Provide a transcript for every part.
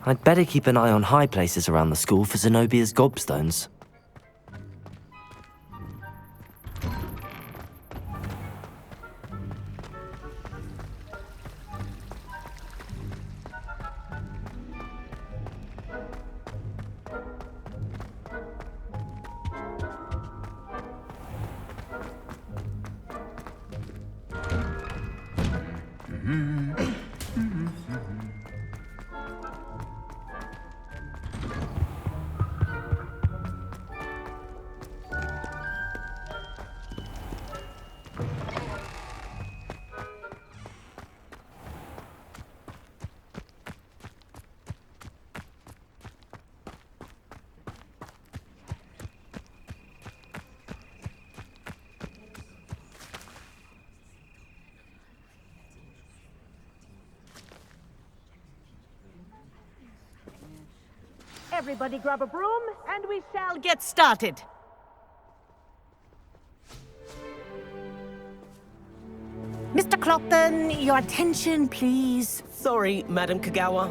I'd better keep an eye on high places around the school for Zenobia's gobstones. Everybody grab a broom, and we shall get started. Mr. Clopton, your attention, please. Sorry, Madam Kagawa.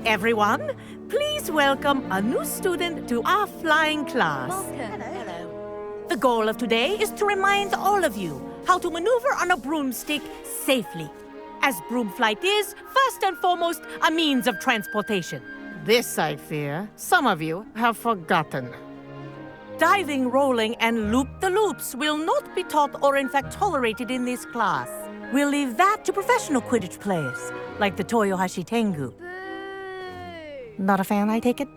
Everyone, please welcome a new student to our flying class. Hello. The goal of today is to remind all of you how to maneuver on a broomstick safely, as broom flight is, first and foremost, a means of transportation. This, I fear, some of you have forgotten. Diving, rolling, and loop-the-loops will not be taught or in fact tolerated in this class. We'll leave that to professional Quidditch players, like the Toyohashi Tengu. Boo! Not a fan, I take it?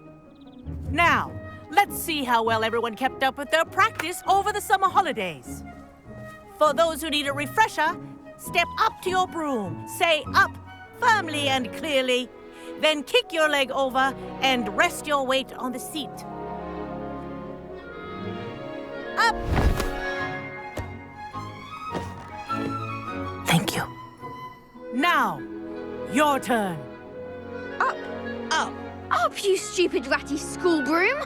Now, let's see how well everyone kept up with their practice over the summer holidays. For those who need a refresher, step up to your broom, say up firmly and clearly, then kick your leg over and rest your weight on the seat. Up! Thank you. Now, your turn. Up! Up! Up, you stupid ratty school broom!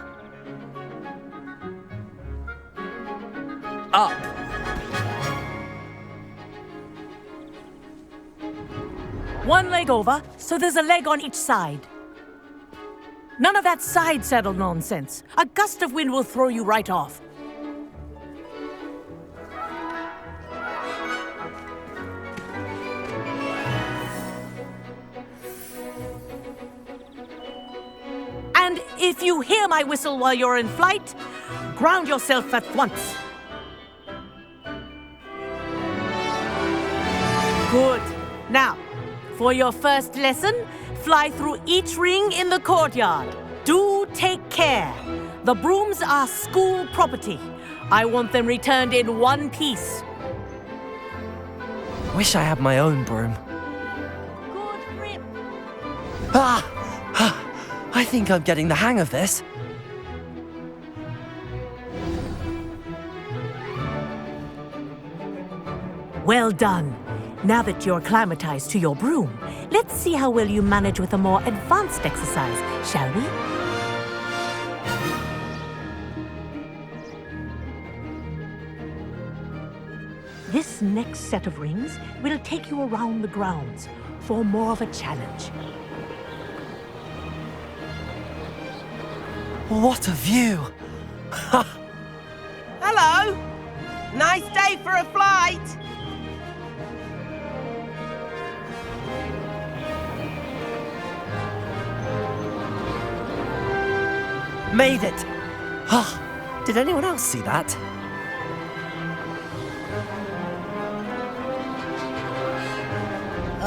Up! One leg over, so there's a leg on each side. None of that side saddle nonsense. A gust of wind will throw you right off. And if you hear my whistle while you're in flight, ground yourself at once. Good. Now, for your first lesson, fly through each ring in the courtyard. Do take care. The brooms are school property. I want them returned in one piece. Wish I had my own broom. Good grip. I think I'm getting the hang of this. Well done. Now that you're acclimatized to your broom, let's see how well you manage with a more advanced exercise, shall we? This next set of rings will take you around the grounds for more of a challenge. What a view! Hello! Nice day for a flight! Made it! Ah, did anyone else see that?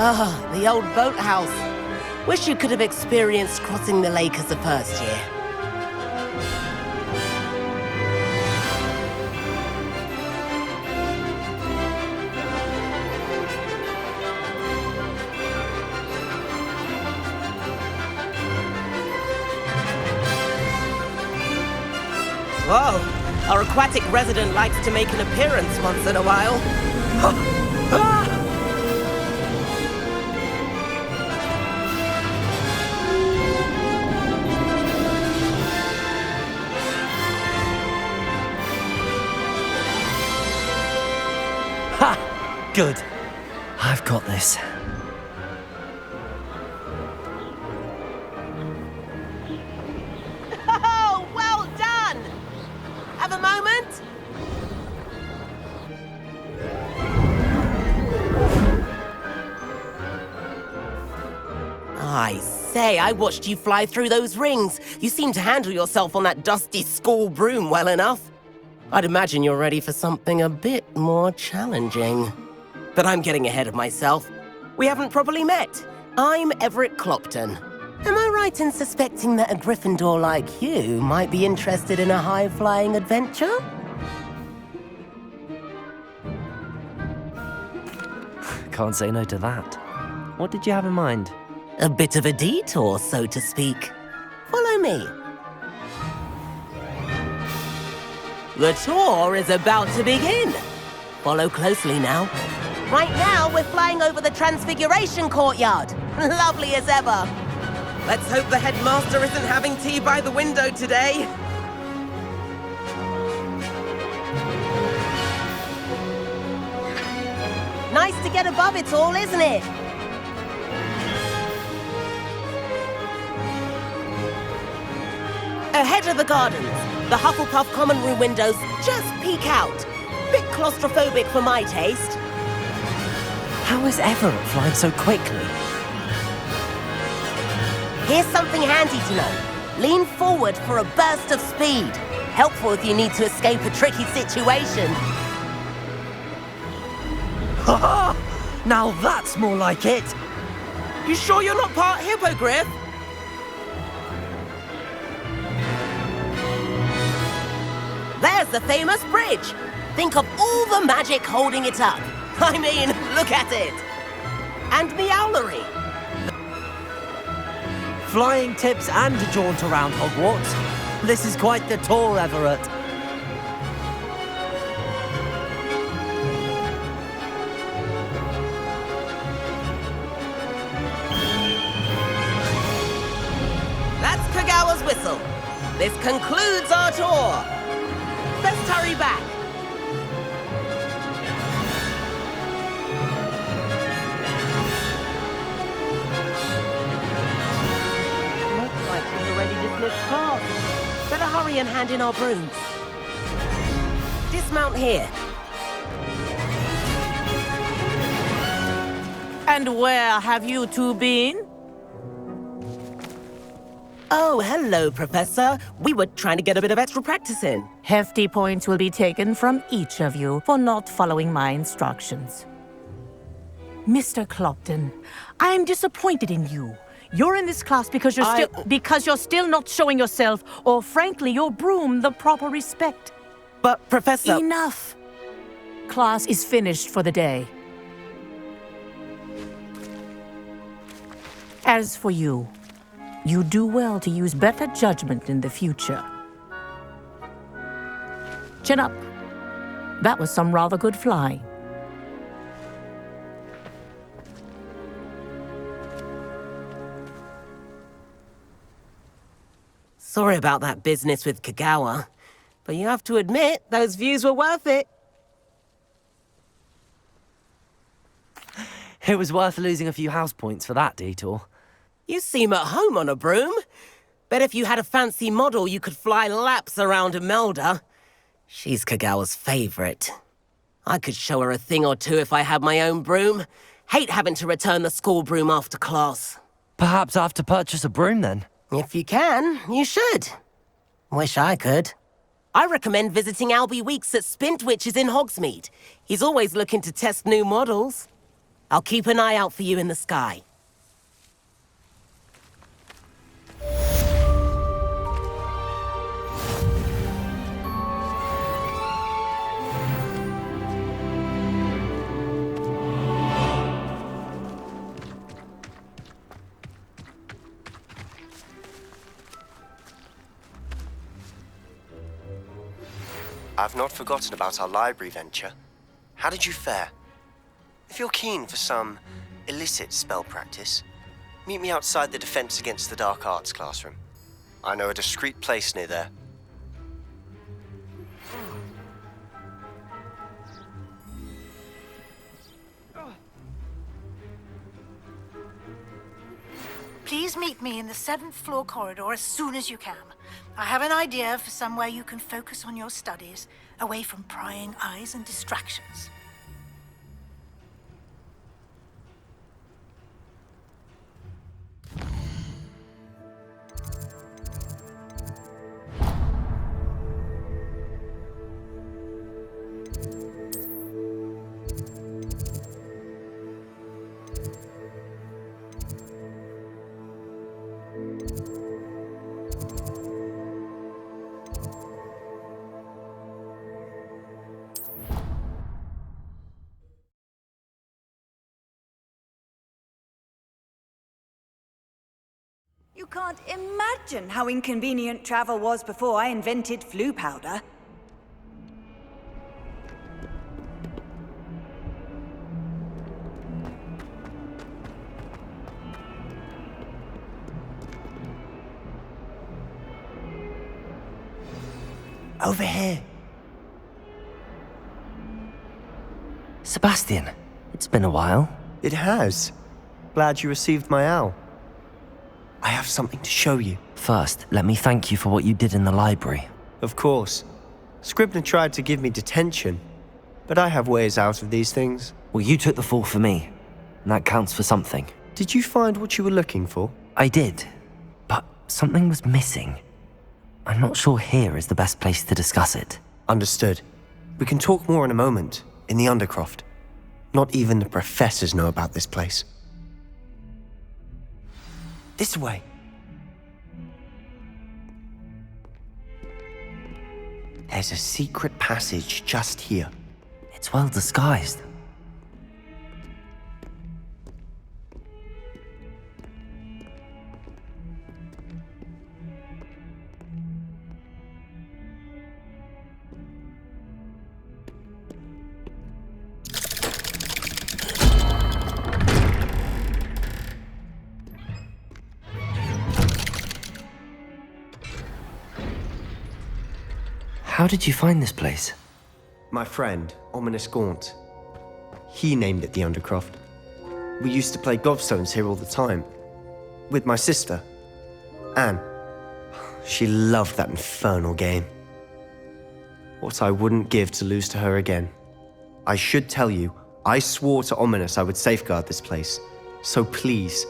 Ah, the old boathouse. Wish you could have experienced crossing the lake as a first year. Whoa, our aquatic resident likes to make an appearance once in a while. Ha! Good. I've got this. Oh, well done! Have a moment? I say, I watched you fly through those rings. You seem to handle yourself on that dusty school broom well enough. I'd imagine you're ready for something a bit more challenging. But I'm getting ahead of myself. We haven't properly met. I'm Everett Clopton. Am I right in suspecting that a Gryffindor like you might be interested in a high-flying adventure? Can't say no to that. What did you have in mind? A bit of a detour, so to speak. Follow me. The tour is about to begin. Follow closely now. Right now, we're flying over the Transfiguration Courtyard. Lovely as ever. Let's hope the headmaster isn't having tea by the window today. Nice to get above it all, isn't it? Ahead of the gardens, the Hufflepuff common room windows just peek out. Bit claustrophobic for my taste. How is Everett flying so quickly? Here's something handy to know. Lean forward for a burst of speed. Helpful if you need to escape a tricky situation. Ha! Now that's more like it! You sure you're not part hippogriff? There's the famous bridge. Think of all the magic holding it up. I mean, look at it. And Meowlery. Flying tips and a jaunt around Hogwarts. This is quite the tour, Everett. That's Kagawa's whistle. This concludes our tour. Let's hurry back. Looks like she's already dismissed class. Better hurry and hand in our brooms. Dismount here. And where have you two been? Oh, hello, Professor. We were trying to get a bit of extra practice in. Hefty points will be taken from each of you for not following my instructions. Mr. Clopton, I am disappointed in you. You're in this class because you're still not showing yourself, or frankly, your broom, the proper respect. But, Professor... Enough! Class is finished for the day. As for you, you do well to use better judgment in the future. Chin up. That was some rather good flying. Sorry about that business with Kagawa, but you have to admit, those views were worth it. It was worth losing a few house points for that detour. You seem at home on a broom. Bet if you had a fancy model, you could fly laps around Imelda. She's Kagawa's favorite. I could show her a thing or two if I had my own broom. Hate having to return the school broom after class. Perhaps I have to purchase a broom then. If you can, you should. Wish I could. I recommend visiting Albie Weeks at Spintwitches in Hogsmeade. He's always looking to test new models. I'll keep an eye out for you in the sky. I've not forgotten about our library venture. How did you fare? If you're keen for some illicit spell practice, meet me outside the Defense Against the Dark Arts classroom. I know a discreet place near there. Please meet me in the 7th floor corridor as soon as you can. I have an idea for somewhere you can focus on your studies, away from prying eyes and distractions. You can't imagine how inconvenient travel was before I invented flu powder. Over here. Sebastian, it's been a while. It has. Glad you received my owl. I have something to show you. First, let me thank you for what you did in the library. Of course. Scribner tried to give me detention, but I have ways out of these things. Well, you took the fall for me, and that counts for something. Did you find what you were looking for? I did, but something was missing. I'm not sure here is the best place to discuss it. Understood. We can talk more in a moment, in the Undercroft. Not even the professors know about this place. This way. There's a secret passage just here. It's well disguised. How did you find this place? My friend, Ominous Gaunt. He named it the Undercroft. We used to play gobstones here all the time. With my sister, Anne. She loved that infernal game. What I wouldn't give to lose to her again. I should tell you, I swore to Ominous I would safeguard this place. So please,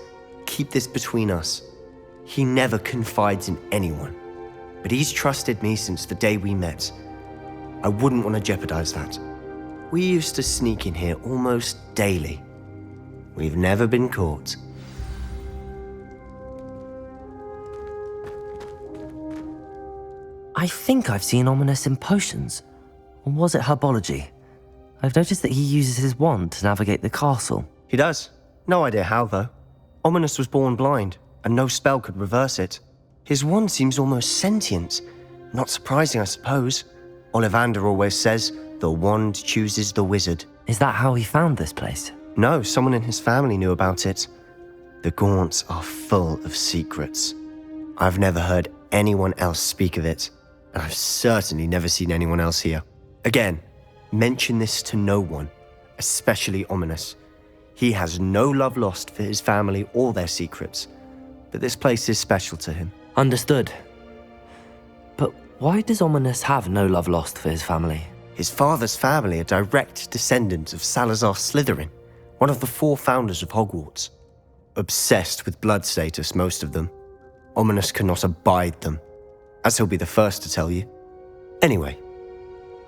keep this between us. He never confides in anyone. But he's trusted me since the day we met. I wouldn't want to jeopardize that. We used to sneak in here almost daily. We've never been caught. I think I've seen Ominous in potions. Or was it herbology? I've noticed that he uses his wand to navigate the castle. He does. No idea how, though. Ominous was born blind, and no spell could reverse it. His wand seems almost sentient. Not surprising, I suppose. Ollivander always says, the wand chooses the wizard. Is that how he found this place? No, someone in his family knew about it. The Gaunts are full of secrets. I've never heard anyone else speak of it, and I've certainly never seen anyone else here. Again, mention this to no one, especially Ominous. He has no love lost for his family or their secrets, but this place is special to him. Understood. But why does Ominous have no love lost for his family? His father's family are direct descendants of Salazar Slytherin, one of the 4 founders of Hogwarts. Obsessed with blood status, most of them. Ominous cannot abide them, as he'll be the first to tell you. Anyway,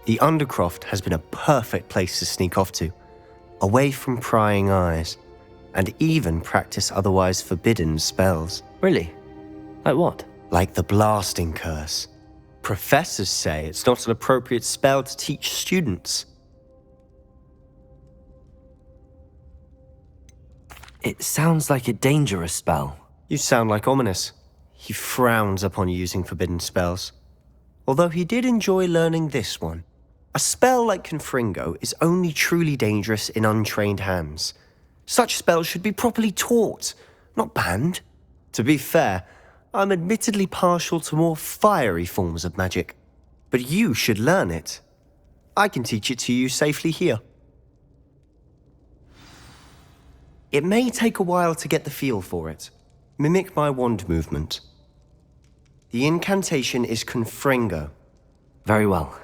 the Undercroft has been a perfect place to sneak off to, away from prying eyes, and even practice otherwise forbidden spells. Really? Like what? Like the blasting curse. Professors say it's not an appropriate spell to teach students. It sounds like a dangerous spell. You sound like Ominous. He frowns upon using forbidden spells. Although he did enjoy learning this one. A spell like Confringo is only truly dangerous in untrained hands. Such spells should be properly taught, not banned. To be fair, I'm admittedly partial to more fiery forms of magic. But you should learn it. I can teach it to you safely here. It may take a while to get the feel for it. Mimic my wand movement. The incantation is Confringo. Very well.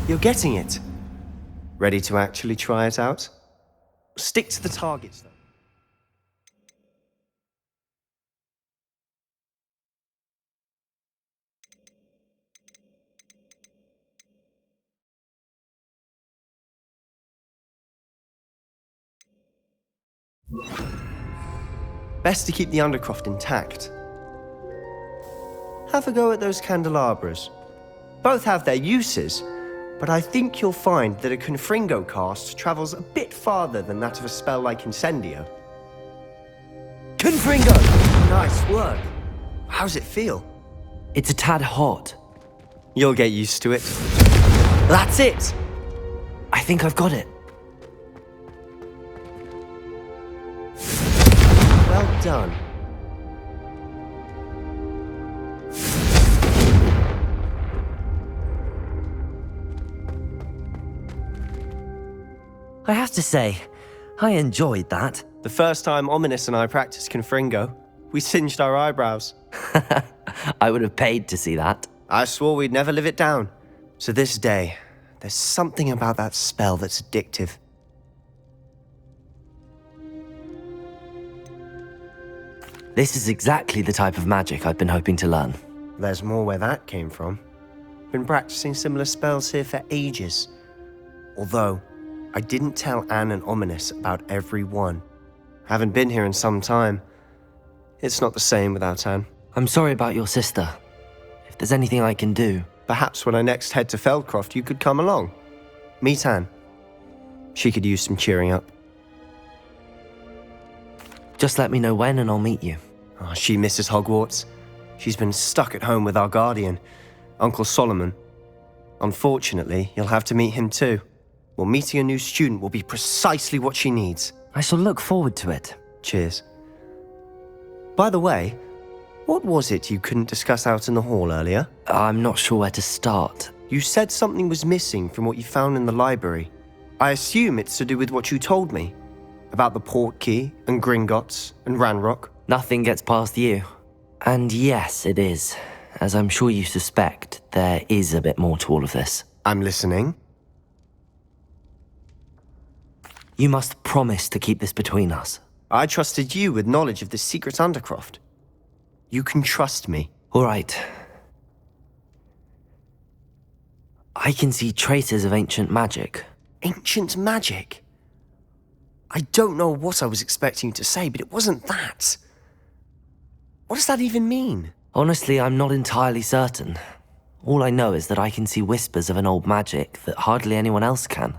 You're getting it. Ready to actually try it out? Stick to the targets, though. Best to keep the Undercroft intact. Have a go at those candelabras. Both have their uses, but I think you'll find that a Confringo cast travels a bit farther than that of a spell like Incendio. Confringo! Nice work. How's it feel? It's a tad hot. You'll get used to it. That's it! I think I've got it. Well done. I have to say, I enjoyed that. The first time Ominous and I practiced Confringo, we singed our eyebrows. I would have paid to see that. I swore we'd never live it down. To this day, there's something about that spell that's addictive. This is exactly the type of magic I've been hoping to learn. There's more where that came from. Been practicing similar spells here for ages. Although, I didn't tell Anne and Ominous about every one. Haven't been here in some time. It's not the same without Anne. I'm sorry about your sister. If there's anything I can do... Perhaps when I next head to Feldcroft, you could come along. Meet Anne. She could use some cheering up. Just let me know when and I'll meet you. Oh, she misses Hogwarts. She's been stuck at home with our guardian, Uncle Solomon. Unfortunately, you'll have to meet him too. Well, meeting a new student will be precisely what she needs. I shall look forward to it. Cheers. By the way, what was it you couldn't discuss out in the hall earlier? I'm not sure where to start. You said something was missing from what you found in the library. I assume it's to do with what you told me. About the Portkey, and Gringotts, and Ranrock. Nothing gets past you. And yes, it is. As I'm sure you suspect, there is a bit more to all of this. I'm listening. You must promise to keep this between us. I trusted you with knowledge of the secret Undercroft. You can trust me. All right. I can see traces of ancient magic. Ancient magic? I don't know what I was expecting you to say, but it wasn't that. What does that even mean? Honestly, I'm not entirely certain. All I know is that I can see whispers of an old magic that hardly anyone else can.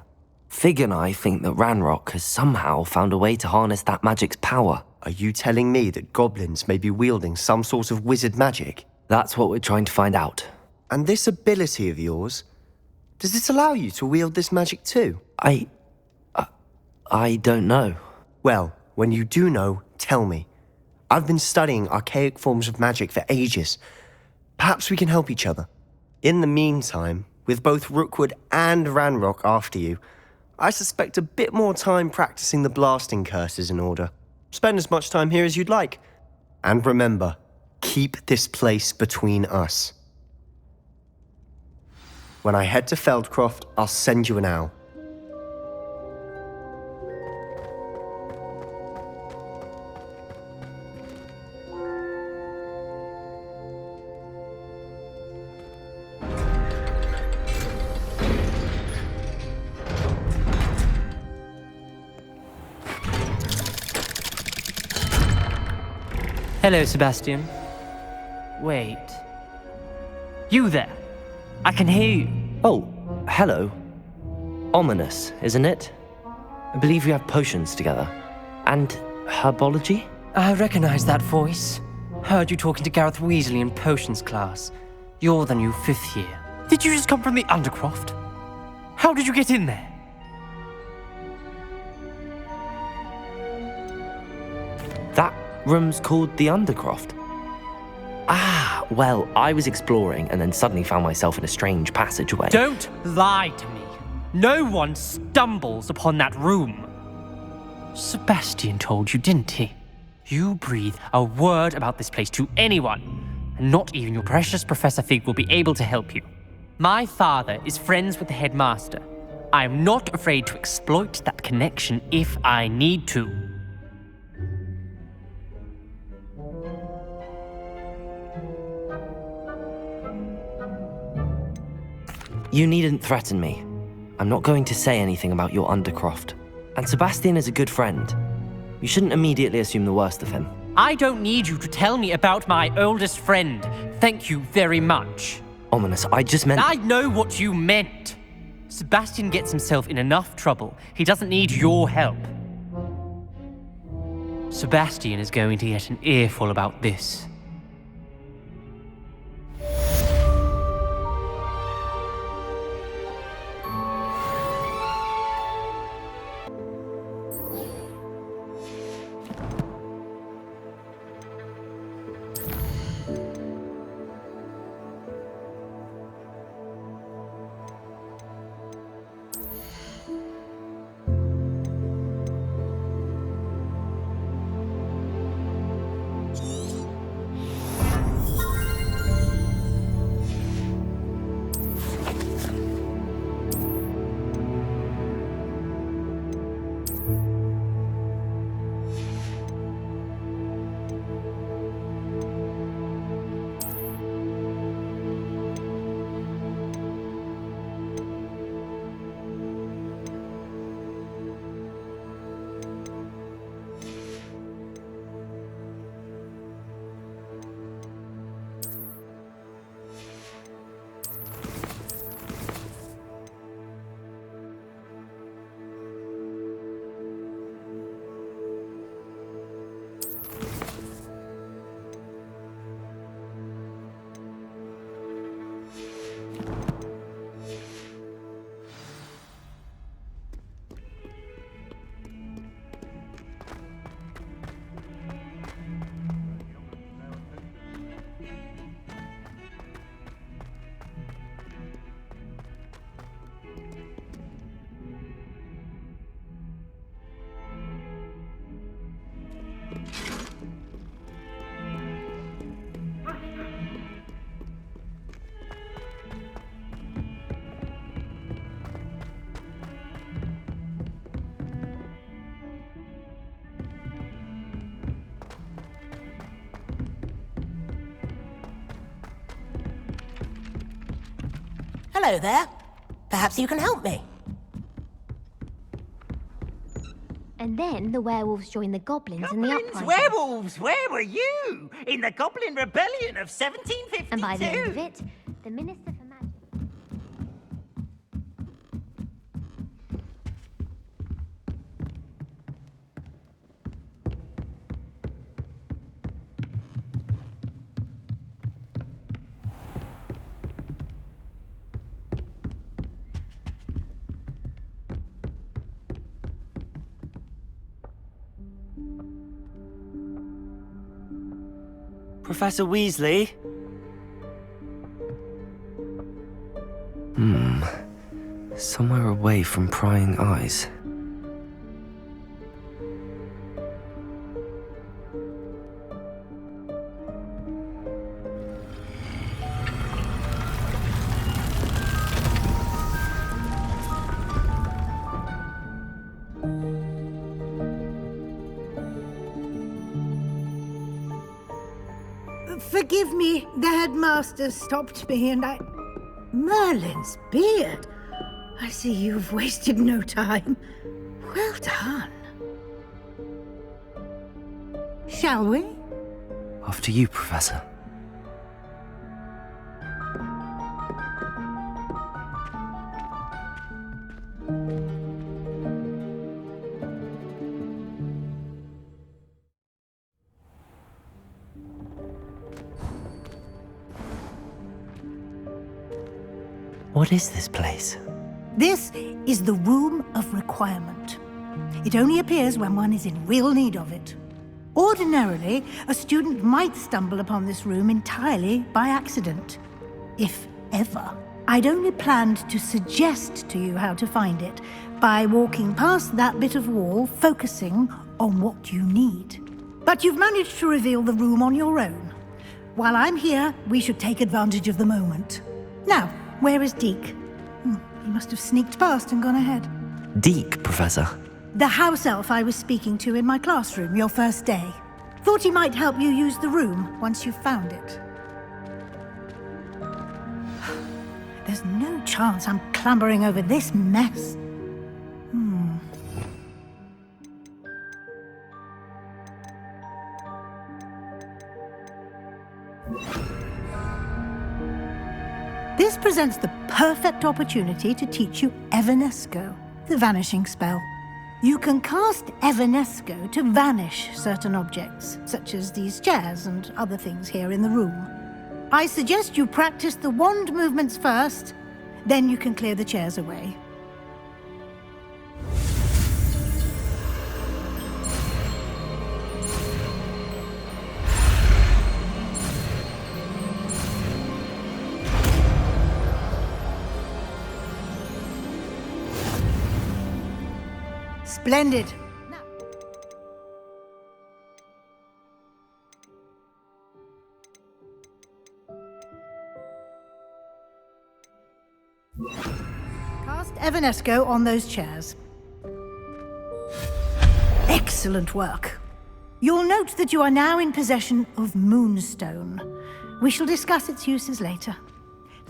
Fig and I think that Ranrock has somehow found a way to harness that magic's power. Are you telling me that goblins may be wielding some sort of wizard magic? That's what we're trying to find out. And this ability of yours, does it allow you to wield this magic too? I don't know. Well, when you do know, tell me. I've been studying archaic forms of magic for ages. Perhaps we can help each other. In the meantime, with both Rookwood and Ranrock after you, I suspect a bit more time practicing the blasting curse is in order. Spend as much time here as you'd like. And remember, keep this place between us. When I head to Feldcroft, I'll send you an owl. Hello, Sebastian. Wait. You there? I can hear you. Oh, hello. Ominous, isn't it? I believe we have potions together. And herbology? I recognize that voice. Heard you talking to Gareth Weasley in potions class. You're the new 5th year. Did you just come from the Undercroft? How did you get in there? That room's called the Undercroft. Ah, well, I was exploring and then suddenly found myself in a strange passageway. Don't lie to me. No one stumbles upon that room. Sebastian told you, didn't he? You breathe a word about this place to anyone, and not even your precious Professor Fig will be able to help you. My father is friends with the headmaster. I am not afraid to exploit that connection if I need to. You needn't threaten me. I'm not going to say anything about your Undercroft. And Sebastian is a good friend. You shouldn't immediately assume the worst of him. I don't need you to tell me about my oldest friend. Thank you very much. Ominous, I just meant... I know what you meant. Sebastian gets himself in enough trouble. He doesn't need your help. Sebastian is going to get an earful about this. Hello there. Perhaps you can help me. And then the werewolves joined the goblins in the Goblins, uprising. werewolves, where were you? In the Goblin Rebellion of 1752. And by the end of it, the Minister for Magic... Professor Weasley? Somewhere away from prying eyes. Forgive me, the headmaster stopped me and Merlin's beard. I see you've wasted no time. Well done. Shall we? After you, Professor. What is this place? This is the Room of Requirement. It only appears when one is in real need of it. Ordinarily, a student might stumble upon this room entirely by accident, if ever. I'd only planned to suggest to you how to find it by walking past that bit of wall, focusing on what you need. But you've managed to reveal the room on your own. While I'm here, we should take advantage of the moment. Now, where is Deke? He must have sneaked past and gone ahead. Deke, Professor. The house elf I was speaking to in my classroom your first day. Thought he might help you use the room once you found it. There's no chance I'm clambering over this mess. This presents the perfect opportunity to teach you Evanesco, the vanishing spell. You can cast Evanesco to vanish certain objects, such as these chairs and other things here in the room. I suggest you practice the wand movements first, then you can clear the chairs away. Splendid. Cast Evanesco on those chairs. Excellent work. You'll note that you are now in possession of Moonstone. We shall discuss its uses later.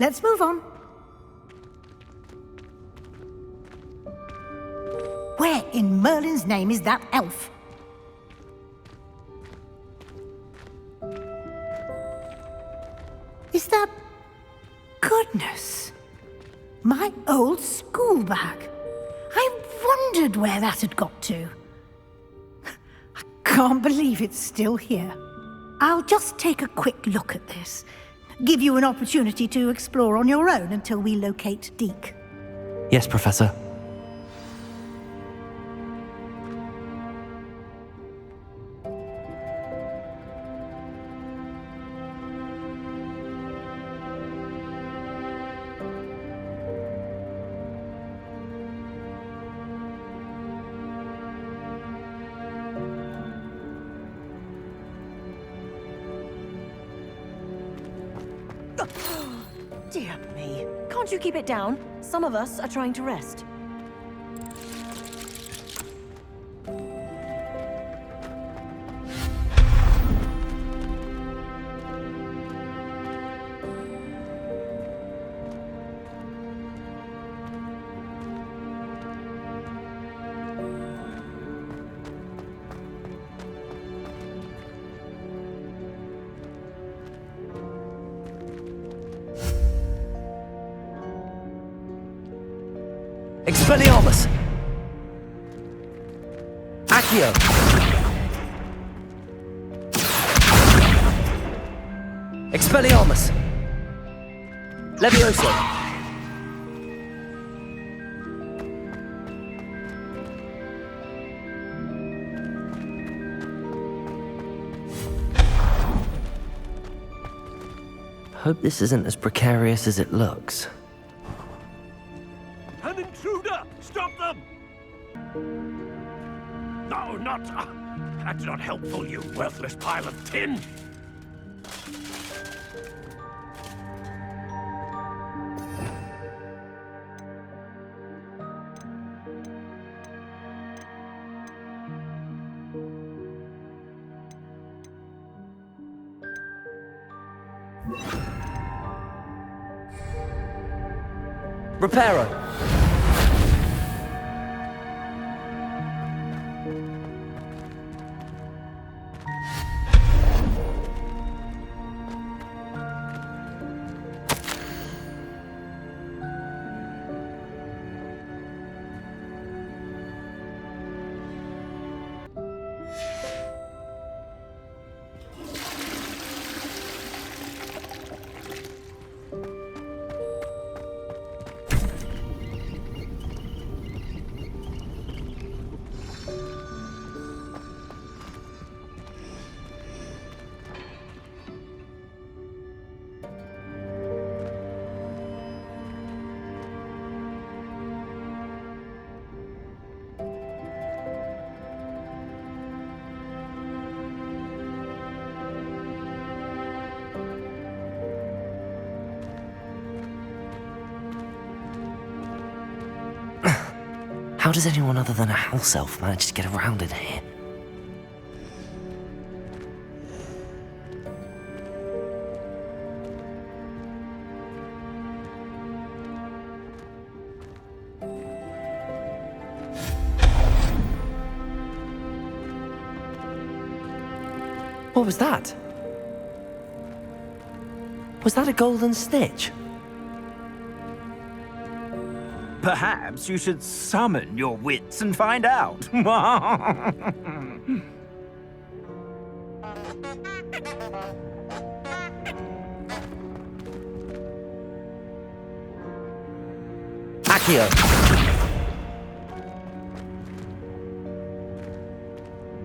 Let's move on. Where in Merlin's name is that elf? Is that... Goodness! My old school bag. I wondered where that had got to. I can't believe it's still here. I'll just take a quick look at this. Give you an opportunity to explore on your own until we locate Deke. Yes, Professor. Dear me. Can't you keep it down? Some of us are trying to rest. Expelliarmus! Accio! Expelliarmus! Levioso! Hope this isn't as precarious as it looks. An intruder! Stop them! No, not... that's not helpful, you worthless pile of tin! Reparo! How does anyone other than a house elf manage to get around in here? What was that? Was that a golden stitch? Perhaps you should summon your wits and find out. Accio!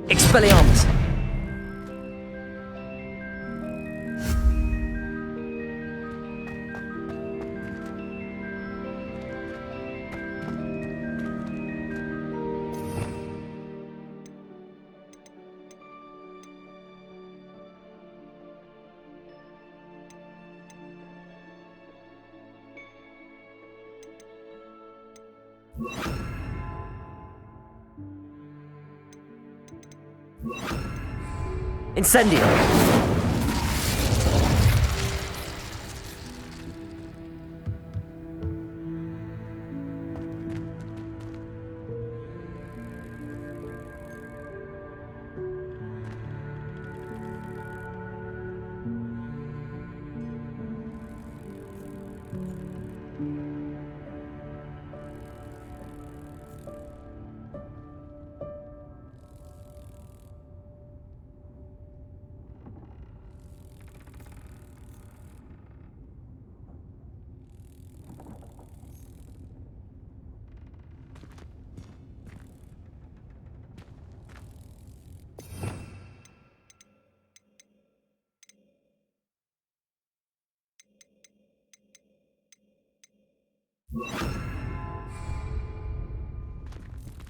Expelliarmus! Incendio!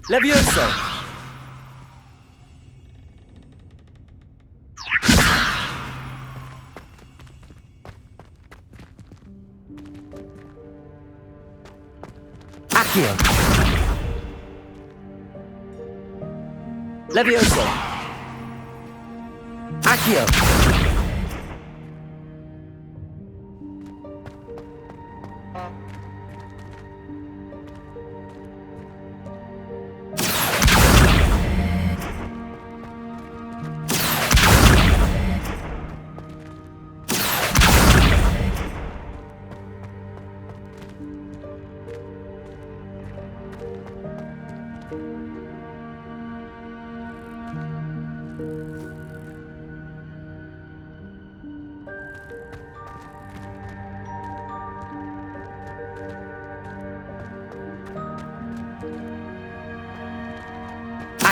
Levioso! Accio! Levioso! Accio!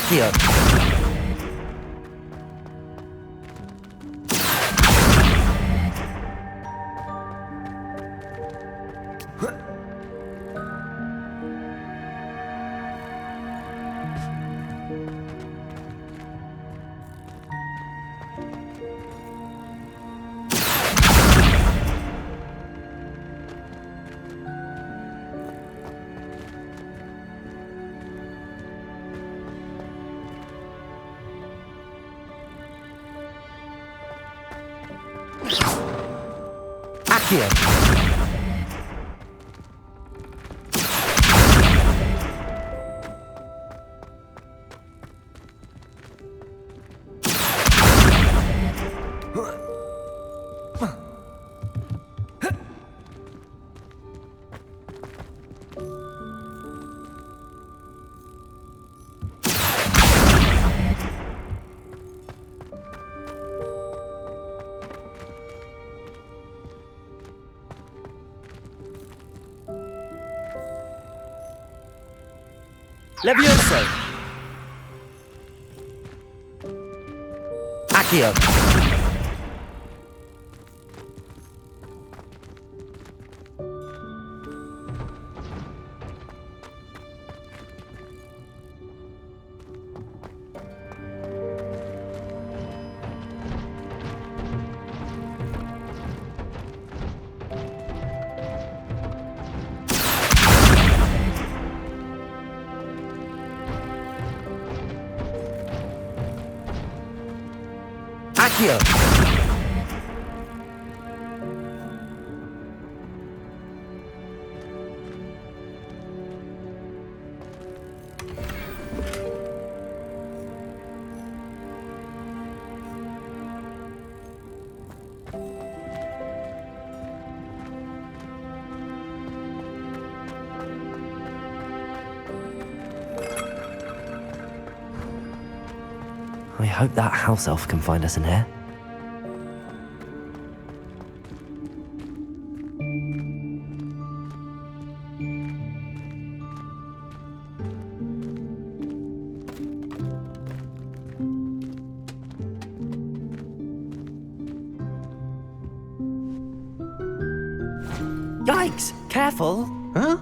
Accio! Accio. Levioso! Accio. Accio. I hope that house elf can find us in here. Yikes! Careful! Huh?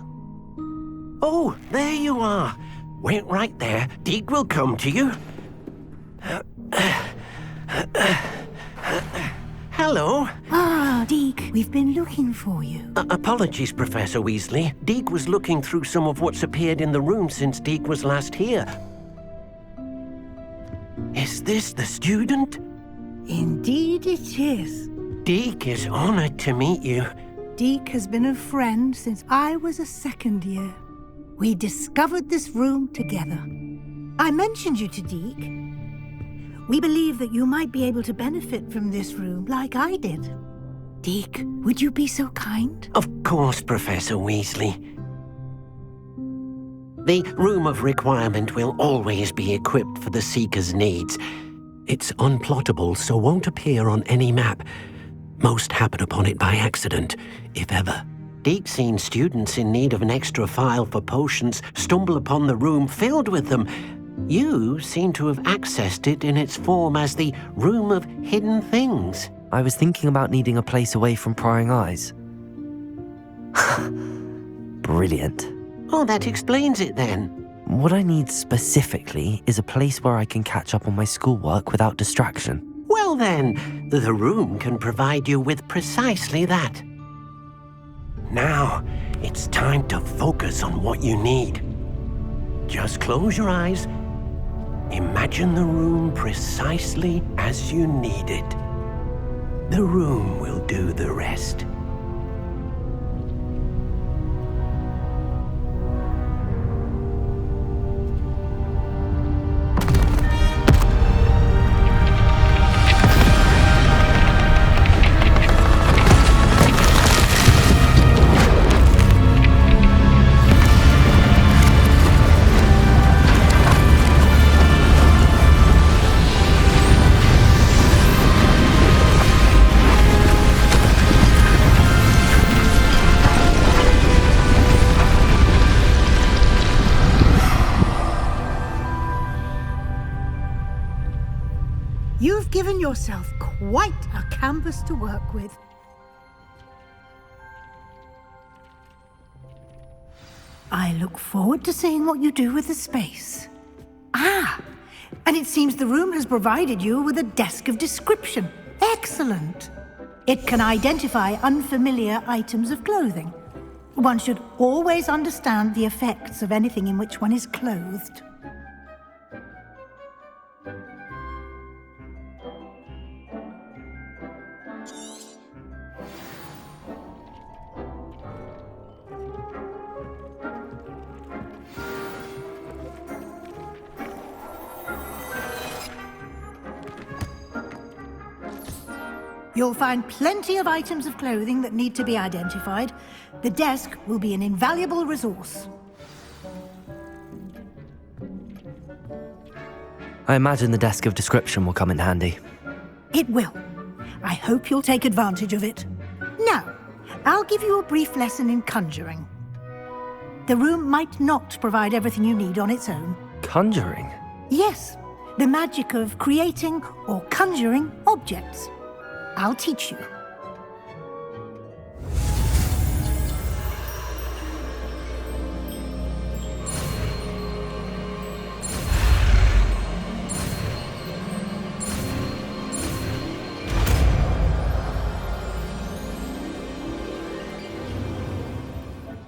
Oh, there you are. Wait right there. Deek will come to you. Hello. Ah, Deek, we've been looking for you. Apologies, Professor Weasley. Deek was looking through some of what's appeared in the room since Deek was last here. Is this the student? Indeed it is. Deek is honored to meet you. Deek has been a friend since I was a second year. We discovered this room together. I mentioned you to Deek. We believe that you might be able to benefit from this room like I did. Deek, would you be so kind? Of course, Professor Weasley. The Room of Requirement will always be equipped for the Seeker's needs. It's unplottable, so won't appear on any map. Most happen upon it by accident, if ever. Deek's seen students in need of an extra file for potions stumble upon the room filled with them. You seem to have accessed it in its form as the Room of Hidden Things. I was thinking about needing a place away from prying eyes. Brilliant. Oh, that explains it then. What I need specifically is a place where I can catch up on my schoolwork without distraction. Well then, the room can provide you with precisely that. Now, it's time to focus on what you need. Just close your eyes. Imagine the room precisely as you need it. The room will do the rest. You've given yourself quite a canvas to work with. I look forward to seeing what you do with the space. Ah, and it seems the room has provided you with a desk of description. Excellent. It can identify unfamiliar items of clothing. One should always understand the effects of anything in which one is clothed. You'll find plenty of items of clothing that need to be identified. The desk will be an invaluable resource. I imagine the desk of description will come in handy. It will. I hope you'll take advantage of it. Now, I'll give you a brief lesson in conjuring. The room might not provide everything you need on its own. Conjuring? Yes, the magic of creating or conjuring objects. I'll teach you.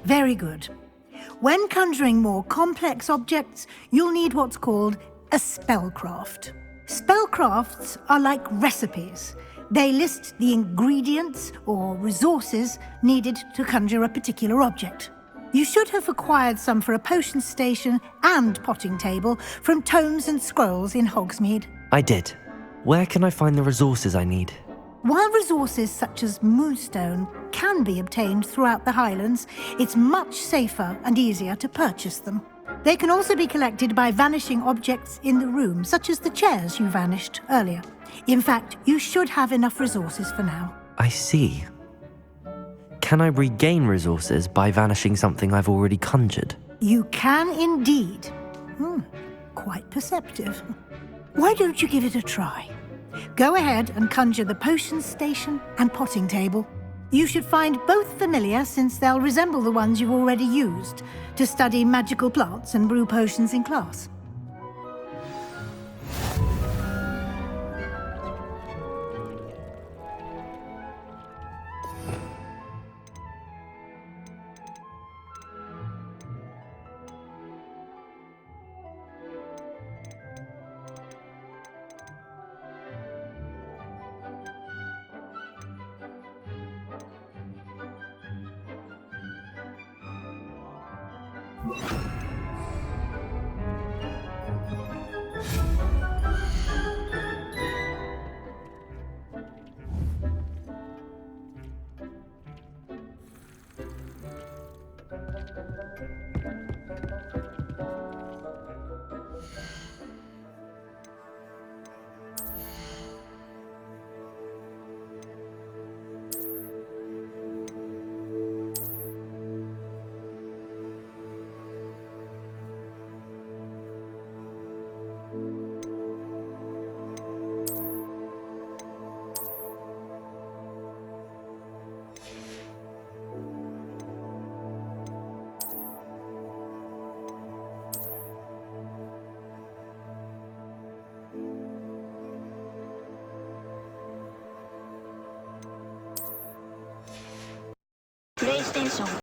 Very good. When conjuring more complex objects, you'll need what's called a spellcraft. Spellcrafts are like recipes. They list the ingredients or resources needed to conjure a particular object. You should have acquired some for a potion station and potting table from tomes and scrolls in Hogsmeade. I did. Where can I find the resources I need? While resources such as moonstone can be obtained throughout the Highlands, it's much safer and easier to purchase them. They can also be collected by vanishing objects in the room, such as the chairs you vanished earlier. In fact, you should have enough resources for now. I see. Can I regain resources by vanishing something I've already conjured? You can indeed. Quite perceptive. Why don't you give it a try? Go ahead and conjure the potion station and potting table. You should find both familiar, since they'll resemble the ones you've already used to study magical plants and brew potions in class. PlayStation